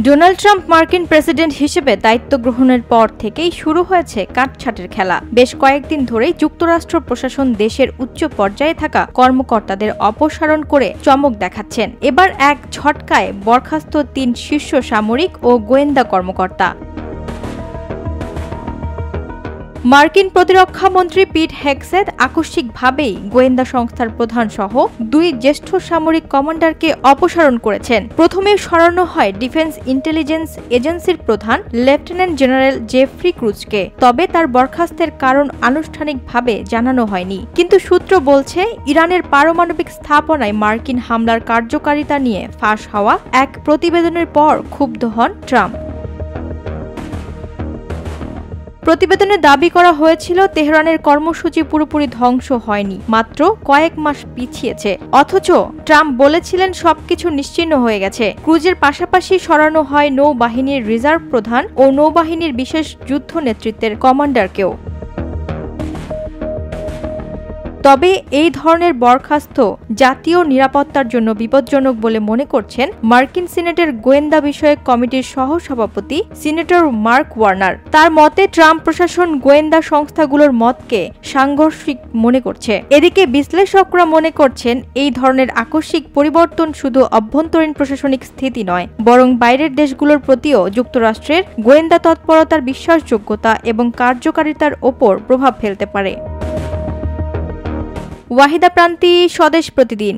Donald Trump মার্কিন president হিসেবে দায়িত্ব গ্রহণের পর থেকেই শুরু হয়েছে কাটছাঁটের খেলা। বেশ কয়েকদিন ধরেই যুক্তরাষ্ট্র প্রশাসন দেশের উচ্চ পর্যায়ে থাকা কর্মকর্তাদের অপসারণ করে চমক দেখাচ্ছেন। এবার এক ঝটকায় বরখাস্ত ৩ শীর্ষ সামরিক ও গোয়েন্দা কর্মকর্তা। মার্কিন প্রতিরক্ষা মন্ত্রী পিট হেগসেথ আকস্মিকভাবেই গোয়েন্দা সংস্থার প্রধান সহ ২ জ্যেষ্ঠ সামরিক কমান্ডারকে অপসারণ করেছেন। প্রথমে সরানো হয় ডিফেন্স ইন্টেলিজেন্স এজেন্সির প্রধান লেফটেন্যান্ট জেনারেল জেফ্রি ক্রুজকে। তবে তার বরখাস্তের কারণ আনুষ্ঠানিকভাবে জানানো হয়নি। কিন্তু সূত্র বলছে, ইরানের পারমাণবিক স্থাপনায় মার্কিন হামলার কার্যকারিতা নিয়ে ফাঁস হওয়া এক প্রতিবেদনের পর ক্ষুব্ধ হন ট্রাম্প। প্রতিবেদনে দাবি করা হয়েছিল, তেহরানের কর্মসূচি পুরোপুরি ধ্বংস হয়নি, মাত্র কয়েক মাস পিছিয়েছে। অথচ ট্রাম্প বলেছিলেন সবকিছু নিশ্চিহ্ন হয়ে গেছে। ক্রুজের পাশাপাশি সরানো হয় নৌবাহিনীর রিজার্ভ প্রধান ও নৌবাহিনীর বিশেষ যুদ্ধ নেতৃত্বের কমান্ডারকেও। তবে এই ধরনের বরখাস্ত জাতীয় নিরাপত্তার জন্য বিপজ্জনক বলে মনে করছেন মার্কিন সিনেটের গোয়েন্দা বিষয়ক কমিটির সহসভাপতি সিনেটর মার্ক ওয়ার্নার। তার মতে, ট্রাম্প প্রশাসন গোয়েন্দা সংস্থাগুলোর মতকে সাংঘর্ষিক মনে করছে। এদিকে বিশ্লেষকরা মনে করছেন, এই ধরনের আকস্মিক পরিবর্তন শুধু অভ্যন্তরীণ প্রশাসনিক স্থিতি নয়, বরং বাইরের দেশগুলোর প্রতিও যুক্তরাষ্ট্রের গোয়েন্দা তৎপরতার বিশ্বাসযোগ্যতা এবং কার্যকারিতার ওপর প্রভাব ফেলতে পারে। ওয়াহিদা প্রান্তি, স্বদেশ প্রতিদিন।